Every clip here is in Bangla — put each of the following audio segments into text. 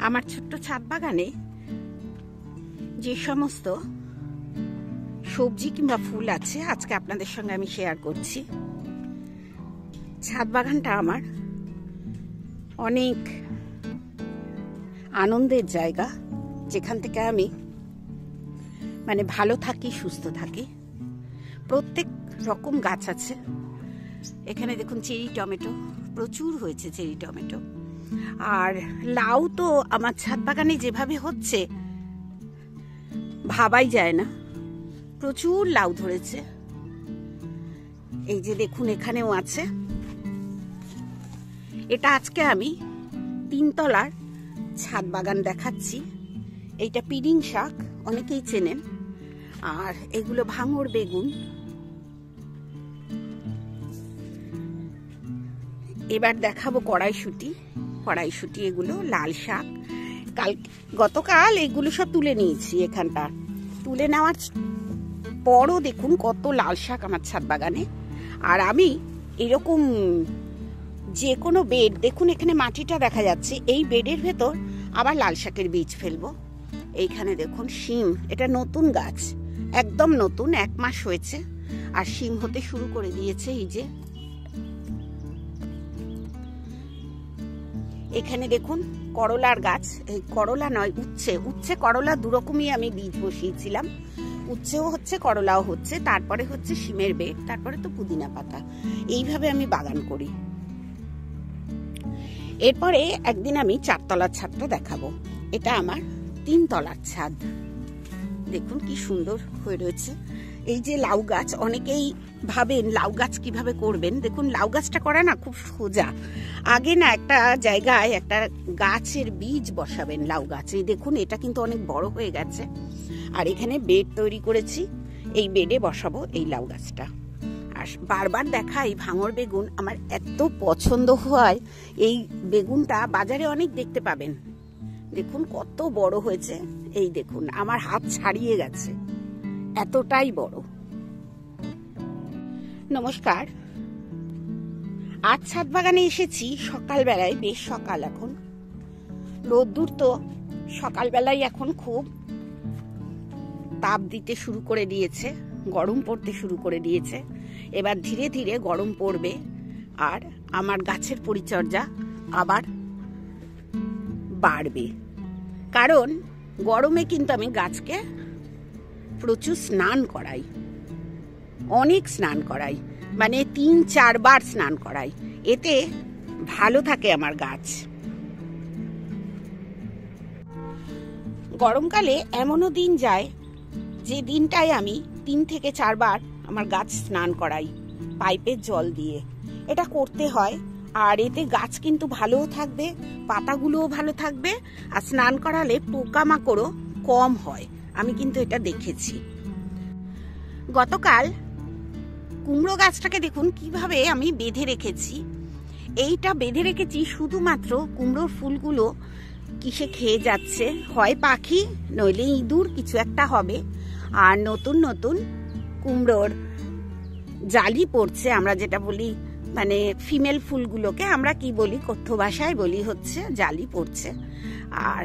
আমার ছোট্ট ছাদ বাগানে যে সমস্ত সবজি কিংবা ফুল আছে আজকে আপনাদের সঙ্গে আমি শেয়ার করছি। ছাদ বাগানটা আমার অনেক আনন্দের জায়গা, যেখান থেকে আমি ভালো থাকি, সুস্থ থাকি। প্রত্যেক রকম গাছ আছে এখানে। দেখুন চেরি টমেটো প্রচুর হয়েছে, চেরি টমেটো। আর লাউ তো আমার ছাদ বাগানে যেভাবে হচ্ছে ভাবাই যায় না, প্রচুর লাউ ধরেছে। এই যে দেখুন এখানেও আছে। এটা আজকে আমি 3 তলার ছাদ বাগান দেখাচ্ছি। এইটা পিডিং শাক, অনেকেই চেনেন। আর এগুলো ভাঙড় বেগুন। এবার দেখাবো কড়াইশুঁটি। এগুলো লাল শাক। গতকাল এগুলো সব তুলে নিয়েছি। এখানটা তুলে নেওয়ার পরও দেখুন কত লাল শাক আমার ছাদ বাগানে। আর আমি এরকম যে কোনো বেড, দেখুন এখানে মাটিটা দেখা যাচ্ছে, এই বেডের ভেতর আবার লাল শাকের বীজ ফেলবো। এইখানে দেখুন শিম, এটা নতুন গাছ, একদম নতুন, 1 মাস হয়েছে। আর শিম হতে শুরু করে দিয়েছে। এই যে এখানে দেখুন করলার গাছ। এই করলা নয়, উচ্ছে করলা দুরকমই আমি বীজ বসিয়েছিলাম। উচ্ছেও হচ্ছে, করলাও হচ্ছে, তারপরে হচ্ছে শিমের বেড, তারপরে তো পুদিনা পাতা। এইভাবে আমি বাগান করি। এরপরে একদিন আমি 4 তলার ছাদটা দেখাবো। এটা আমার 3 তলার ছাদ। দেখুন কি সুন্দর হয়ে রয়েছে। এই যে লাউ গাছ, অনেকেই ভাবেন লাউ গাছ কিভাবে করবেন। দেখুন লাউ গাছটা করা না খুব সোজা। আগে না একটা জায়গায় একটা গাছের বীজ বসাবেন, লাউ গাছ। এই দেখুন এটা কিন্তু অনেক বড় হয়ে গেছে। আর এখানে বেড তৈরি করেছি, এই বেডে বসাবো এই লাউ গাছটা। আর বারবার দেখা এই ভাঙড় বেগুন আমার এত পছন্দ হয়। এই বেগুনটা বাজারে অনেক দেখতে পাবেন। দেখুন কত বড় হয়েছে। এই দেখুন আমার হাত ছাড়িয়ে গেছে, এতটাই বড়। নমস্কার। আজ ছাদ বাগানে এসেছি সকালবেলায়, বেশ সকাল এখন। রোদ্দুর তো সকালবেলায় এখন খুব তাপ দিতে শুরু করে দিয়েছে, গরম পড়তে শুরু করে দিয়েছে। এবার ধীরে ধীরে গরম পড়বে। আর আমার গাছের পরিচর্যা আবার বাড়বে, কারণ গরমে কিন্তু আমি গাছকে প্রচুর স্নান করাই, অনেক স্নান করাই, 3-4 বার স্নান করাই। এতে ভালো থাকে আমার গাছ। গরমকালে এমনও দিন যায় যে দিনটায় আমি 3 থেকে 4 বার আমার গাছ স্নান করাই পাইপের জল দিয়ে। এটা করতে হয়। আর এতে গাছ কিন্তু ভালোও থাকবে, পাতাগুলোও ভালো থাকবে। আর স্নান করালে পোকামাকড়ও কম হয়, আমি কিন্তু এটা দেখেছি। গতকাল কুমড়ো গাছটাকে দেখুন কিভাবে আমি বেঁধে রেখেছি। এইটা বেঁধে রেখেছি শুধুমাত্র কুমড়োর ফুলগুলো কিসে খেয়ে যাচ্ছে, হয় পাখি নইলে ইঁদুর, কিছু একটা হবে। আর নতুন নতুন কুমড়োর জালি পড়ছে, আমরা যেটা বলি, ফিমেল ফুলগুলোকে আমরা কি বলি, কথ্য ভাষায় বলি হচ্ছে জালি পড়ছে। আর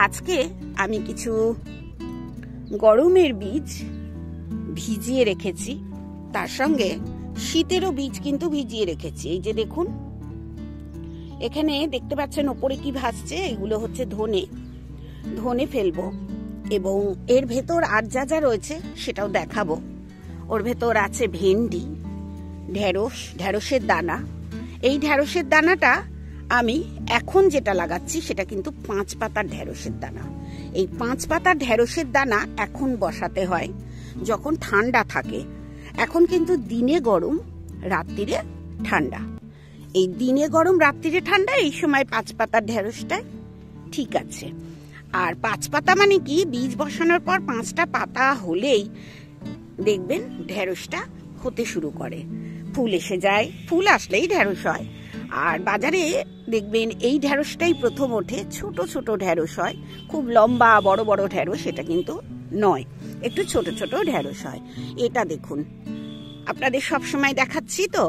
আজকে আমি কিছু গরমের বীজ ভিজিয়ে রেখেছি, তার সঙ্গে শীতেরও বীজ কিন্তু ভিজিয়ে রেখেছি। এই যে দেখুন এখানে দেখতে পাচ্ছেন ওপরে কি ভাসছে, এগুলো হচ্ছে ধনে ফেলবো। এবং এর ভেতর আর যা যা রয়েছে সেটাও দেখাবো। ওর ভেতর আছে ভেন্ডি, ঢেঁড়সের দানা। এই ঢেঁড়সের দানাটা আমি এখন যেটা লাগাচ্ছি সেটা কিন্তু 5 পাতার ঢেঁড়সের দানা। এই 5 পাতার ঢেঁড়সের দানা এখন বসাতে হয় যখন ঠান্ডা থাকে। এখন কিন্তু দিনে গরম, রাত্রিরে ঠান্ডা। এই দিনে গরম, রাত্রিরে ঠান্ডা, এই সময় 5 পাতার ঢেঁড়সটা ঠিক আছে। আর 5 পাতা মানে কি, বীজ বসানোর পর 5টা পাতা হলেই দেখবেন ঢেঁড়সটা হতে শুরু করে, ফুল এসে যায়। ফুল আসলেই ঢেঁড়স হয়। আর বাজারে দেখবেন এই ঢেঁড়সটাই প্রথম ওঠে। ছোট ছোট ঢেঁড়স হয়, খুব লম্বা বড় বড় ঢেঁড়স এটা কিন্তু নয়, একটু ছোট ছোট ঢেঁড়স হয়। এটা দেখুন, আপনাদের সব সময় দেখাচ্ছি তো,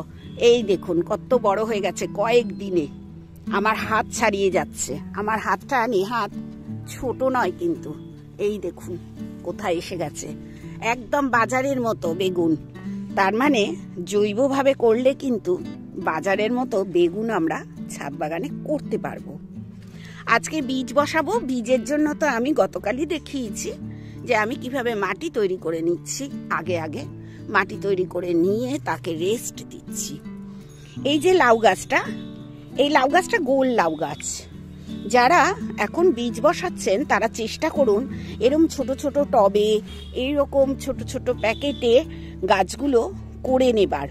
এই দেখুন কত বড় হয়ে গেছে কয়েক দিনে। আমার হাত ছাড়িয়ে যাচ্ছে। আমার হাতটা নেহাত ছোট নয় কিন্তু, এই দেখুন কোথায় এসে গেছে, একদম বাজারের মতো বেগুন। তার মানে জৈবভাবে করলে কিন্তু বাজারের মতো বেগুন আমরা ছাদ বাগানে করতে পারবো। আজকে বীজ বসাবো। বীজের জন্য তো আমি গতকালই দেখিয়েছি যে আমি কিভাবে মাটি তৈরি করে নিচ্ছি। আগে আগে মাটি তৈরি করে নিয়ে তাকে রেস্ট দিচ্ছি। এই যে লাউ গাছটা, এই লাউ গাছটা গোল লাউ গাছ। যারা এখন বীজ বসাচ্ছেন তারা চেষ্টা করুন এরকম ছোট ছোট টবে, এইরকম ছোট ছোট প্যাকেটে গাছগুলো করে নেবার।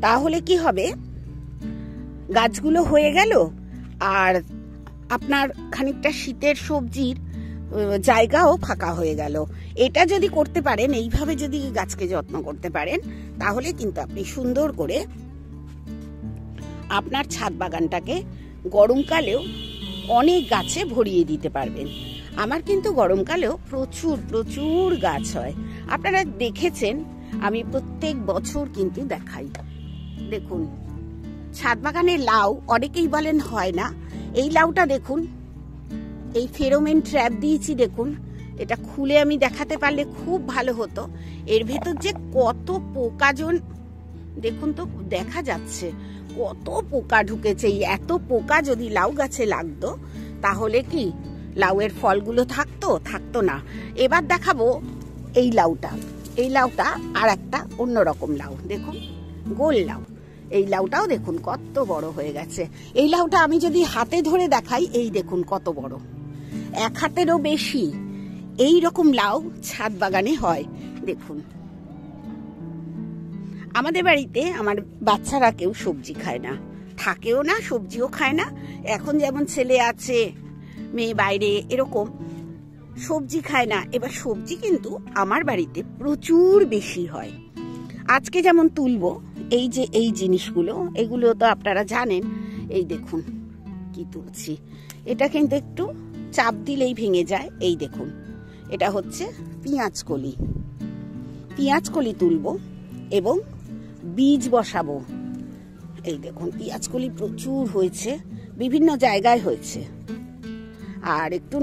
তাহলে কি হবে, গাছগুলো হয়ে গেল আর আপনার খানিকটা শীতের সবজির জায়গাও ফাঁকা হয়ে গেল। এটা যদি করতে পারেন, এইভাবে যদি গাছকে যত্ন করতে পারেন, তাহলে কিন্তু আপনি সুন্দর করে আপনার ছাদ বাগানটাকে গরমকালেও অনেক গাছে ভরিয়ে দিতে পারবেন। আমার কিন্তু গরমকালেও প্রচুর প্রচুর গাছ হয়। আপনারা দেখেছেন আমি প্রত্যেক বছর কিন্তু দেখাই। দেখুন ছাদ বাগানের লাউ অনেকেই বলেন হয় না। এই লাউটা দেখুন, এই ফেরোমেন ট্র্যাপ দিয়েছি দেখুন, এটা খুলে আমি দেখাতে পারলে খুব ভালো হতো। এর ভেতর যে কত পোকাজন দেখুন তো, দেখা যাচ্ছে কত পোকা ঢুকেছে। এত পোকা যদি লাউ গাছে লাগতো তাহলে কি লাউয়ের ফলগুলো থাকতো না। এবার দেখাবো এই লাউটা। এই লাউটা আর একটা অন্যরকম লাউ, দেখুন গোল লাউ। এই লাউটাও দেখুন কত বড় হয়ে গেছে। এই লাউটা আমি যদি হাতে ধরে দেখাই, এই দেখুন কত বড়, 1 হাতেরও বেশি। এই রকম লাউ ছাদ বাগানে হয়। দেখুন আমাদের বাড়িতে আমার বাচ্চারা কেউ সবজি খায় না, থাকেও না, সবজিও খায় না। এখন যেমন ছেলে আছে, মেয়ে বাইরে, এরকম সবজি খায় না। এবার সবজি কিন্তু আমার বাড়িতে প্রচুর বেশি হয়। আজকে যেমন তুলবো এই যে এই জিনিসগুলো, এগুলো তো আপনারা জানেন। এই দেখুন কি তুলছি, এটা কিন্তু একটু চাপ দিলেই ভেঙে যায়। এই দেখুন এটা হচ্ছে পেঁয়াজ কলি। পেঁয়াজ কলি তুলবো এবং বীজ বসাবো। এই দেখুন পেঁয়াজ কলি প্রচুর হয়েছে, বিভিন্ন জায়গায় হয়েছে। আর একটু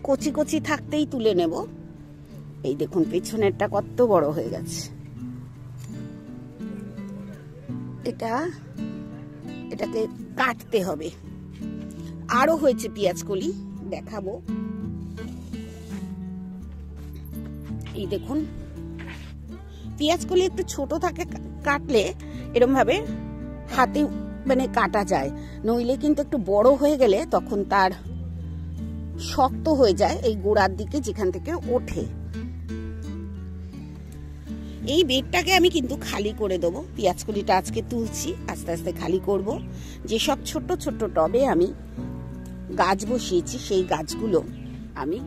কচি কচি থাকতেই তুলে নেব। এই দেখুন পেছনেরটা কত বড় হয়ে গেছে। এটাকে কাটতে হবে। আরো হয়েছে পেঁয়াজ কলি, দেখাবো। এই দেখুন পেঁয়াজ কলি একটু ছোট থাকে, কাটলে এরকম ভাবে হাতে মানে কাটা যায়, নইলে কিন্তু একটু বড় হয়ে গেলে তখন তার শক্ত হয়ে যায় এই গোড়ার দিকে যেখান থেকে ওঠে। এই বেডটাকে আমি কিন্তু খালি করে দেবো। পেঁয়াজ কলিটা আজকে তুলছি, আস্তে আস্তে খালি করব। যেসব ছোট্ট ছোট্ট টবে আমি গাছ বসিয়েছি সেই গাছগুলো আমি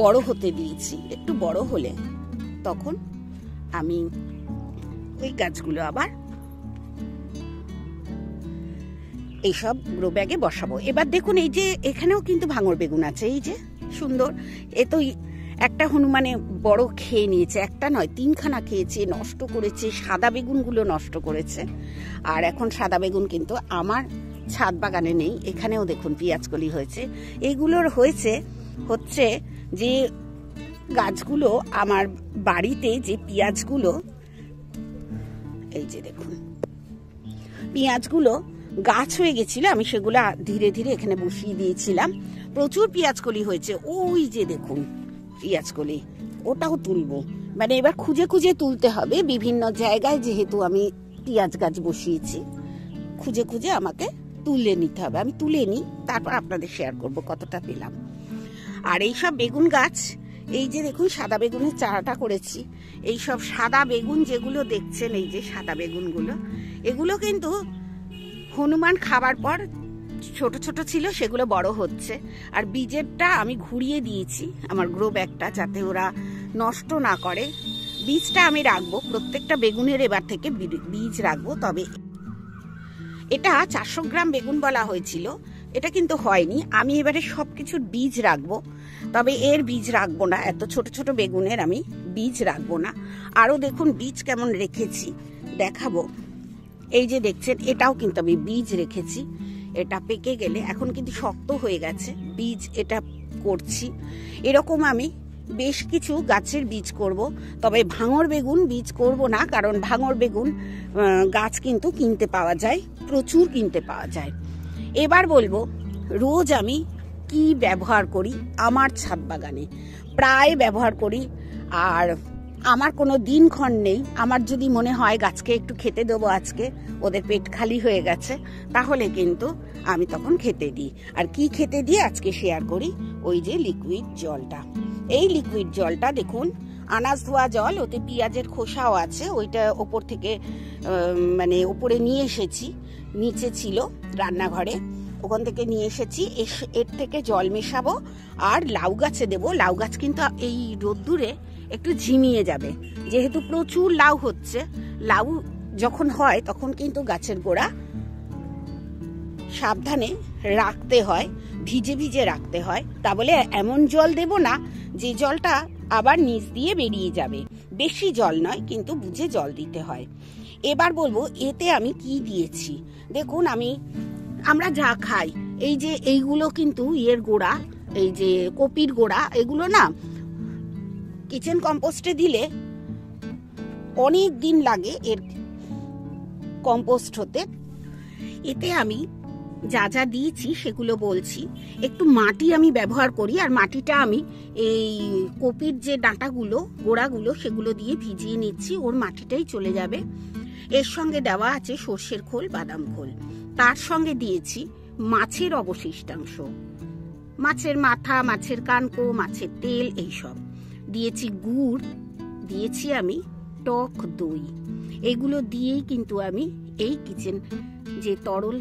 বড় হতে দিয়েছি। একটু বড় হলে তখন আমি ওই গাছগুলো আবার এইসব গ্রো ব্যাগে বসাবো। এবার দেখুন এই যে এখানেও কিন্তু ভাঙর বেগুন আছে, এই যে সুন্দর। এ তো একটা হনুমানে বড় খেয়ে নিয়েছে, একটা নয় 3খানা খেয়েছে, নষ্ট করেছে। সাদা বেগুনগুলো নষ্ট করেছে। আর এখন সাদা বেগুন কিন্তু আমার ছাদ বাগানে নেই। এখানেও দেখুন পেঁয়াজ কলি হয়েছে। এগুলোর হচ্ছে যে গাছগুলো আমার বাড়িতে যে পেঁয়াজগুলো, এই যে দেখুন পেঁয়াজগুলো গাছ হয়ে গেছিল, আমি সেগুলো ধীরে ধীরে এখানে বসিয়ে দিয়েছিলাম। প্রচুর পেঁয়াজ কলি হয়েছে। ওই যে দেখুন পেঁয়াজ কলি, ওটাও তুলবো। মানে এবার খুঁজে খুঁজে তুলতে হবে বিভিন্ন জায়গায়, যেহেতু আমি পেঁয়াজ গাছ বসিয়েছি। খুঁজে খুঁজে আমাকে তুলে নিতে হবে। আমি তুলে নিই, তারপর আপনাদের শেয়ার করব কতটা পেলাম। আর এইসব বেগুন গাছ, এই যে দেখুন সাদা বেগুনের চারাটা করেছি। এই সব সাদা বেগুন যেগুলো দেখছেন, এই যে সাদা বেগুনগুলো, এগুলো কিন্তু হনুমান খাবার পর ছোট ছোট ছিল, সেগুলো বড় হচ্ছে। আর বীজেরটা আমি ঘুরিয়ে দিয়েছি আমার গ্রো ব্যাগটা, যাতে ওরা নষ্ট না করে। বীজটা আমি রাখবো, প্রত্যেকটা বেগুনের এবার থেকে বীজ রাখবো। তবে এটা 400 গ্রাম বেগুন বলা হয়েছিল, এটা কিন্তু হয়নি। আমি এবারে সবকিছুর বীজ রাখবো, তবে এর বীজ রাখবো না। এত ছোট ছোট বেগুনের আমি বীজ রাখবো না। আরো দেখুন বীজ কেমন রেখেছি, দেখাবো। এই যে দেখছেন, এটাও কিন্তু আমি বীজ রেখেছি। এটা পেকে গেলে এখন কিন্তু শক্ত হয়ে গেছে, বীজ এটা করছি। এরকম আমি বেশ কিছু গাছের বীজ করব, তবে ভাঙর বেগুন বীজ করব না, কারণ ভাঙর বেগুন গাছ কিন্তু কিনতে পাওয়া যায়, প্রচুর কিনতে পাওয়া যায়। এবার বলবো রোজ আমি কি ব্যবহার করি আমার ছাদ বাগানে। প্রায় ব্যবহার করি, আর আমার কোনো দিনক্ষণ নেই। আমার যদি মনে হয় গাছকে একটু খেতে দেবো, আজকে ওদের পেট খালি হয়ে গেছে, তাহলে কিন্তু আমি তখন খেতে দিই। আর কি খেতে দিই আজকে শেয়ার করি। ওই যে লিকুইড জলটা, এই লিকুইড জলটা দেখুন, আনাজ ধোয়া জল, ওতে পেঁয়াজের খোসাও আছে। ওইটা ওপর থেকে মানে ওপরে নিয়ে এসেছি, নিচে ছিল রান্নাঘরে, ওখান থেকে নিয়ে এসেছি। এর থেকে জল মেশাবো আর লাউ গাছে দেবো। লাউ গাছ কিন্তু এই রোদ্দুরে একটু ঝিমিয়ে যাবে, যেহেতু প্রচুর লাউ হচ্ছে। লাউ যখন হয় তখন কিন্তু গাছের গোড়া সাবধানে রাখতে হয়, ভিজে ভিজে রাখতে হয়। তা বলে এমন জল দেব না যে জলটা আবার নিচ দিয়ে বেরিয়ে যাবে। বেশি জল নয়, কিন্তু বুঝে জল দিতে হয়। এবার বলবো এতে আমি কি দিয়েছি। দেখুন, আমরা যা খাই, এই যে এইগুলো কিন্তু এর গোড়া, এই যে কপির গোড়া, এগুলো না কিচেন কম্পোস্টে দিলে অনেক দিন লাগে এর কম্পোস্ট হতে। এতে আমি যা যা দিয়েছি সেগুলো বলছি। একটু মাটি আমি ব্যবহার করি, আর মাটিটা আমি এই কপির যে ডাঁটাগুলো, গোড়াগুলো, সেগুলো দিয়ে ভিজিয়ে নিচ্ছি, ওর মাটিটাই চলে যাবে। এর সঙ্গে দেওয়া আছে সর্ষের খোল, বাদাম খোল। তার সঙ্গে দিয়েছি মাছের অবশিষ্টাংশ, মাছের মাথা, মাছের কানকো, মাছের তেল, এইসব দিয়েছি। গুড় দিয়েছি আমি, টক দই। এগুলো দিয়েই কিন্তু আমি এই কিচেন যে তরল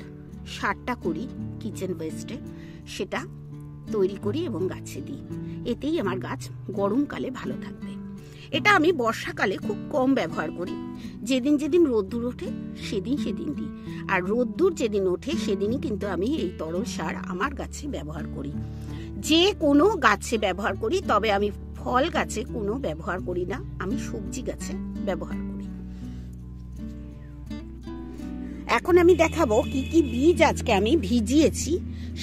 সারটা করি কিচেন ওয়েস্টে, সেটা তৈরি করি এবং গাছে দিই। এতেই আমার গাছ গরমকালে ভালো থাকবে। এটা আমি বর্ষাকালে খুব কম ব্যবহার করি। যেদিন যেদিন রোদ্দুর ওঠে সেদিন দিই, আর রোদ্দুর যেদিন ওঠে সেদিনই কিন্তু আমি এই তরল সার আমার গাছে ব্যবহার করি। যে কোনো গাছে ব্যবহার করি, তবে আমি ফল গাছে কোনো ব্যবহার করি না, আমি সবজি গাছে ব্যবহার করি। এখন আমি দেখাবো কি কি বীজ আজকে আমি ভিজিয়েছি।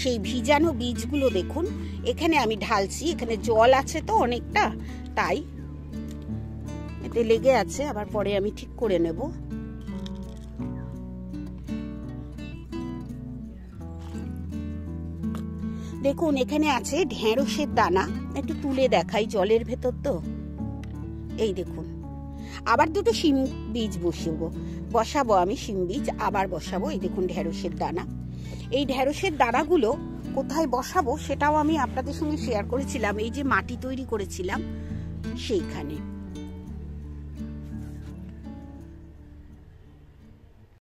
সেই ভিজানো বীজগুলো দেখুন, এখানে আমি ঢালছি। এখানে জল আছে তো অনেকটা, তাই এতে লেগে আছে, আবার পরে আমি ঠিক করে নেব। দেখুন, এখানে আছে ঢেঁড়সের দানা। একটু তুলে দেখাই, জলের ভেতর তো। এই দেখুন, আবার দুটো শিম বীজ বসাবো আমি, শিম বীজ আবার বসাবো। এই দেখুন ঢেঁড়সের দানা। এই ঢেঁড়সের দানাগুলো কোথায় বসাবো সেটাও আমি আপনাদের সঙ্গে শেয়ার করেছিলাম, এই যে মাটি তৈরি করেছিলাম সেইখানে।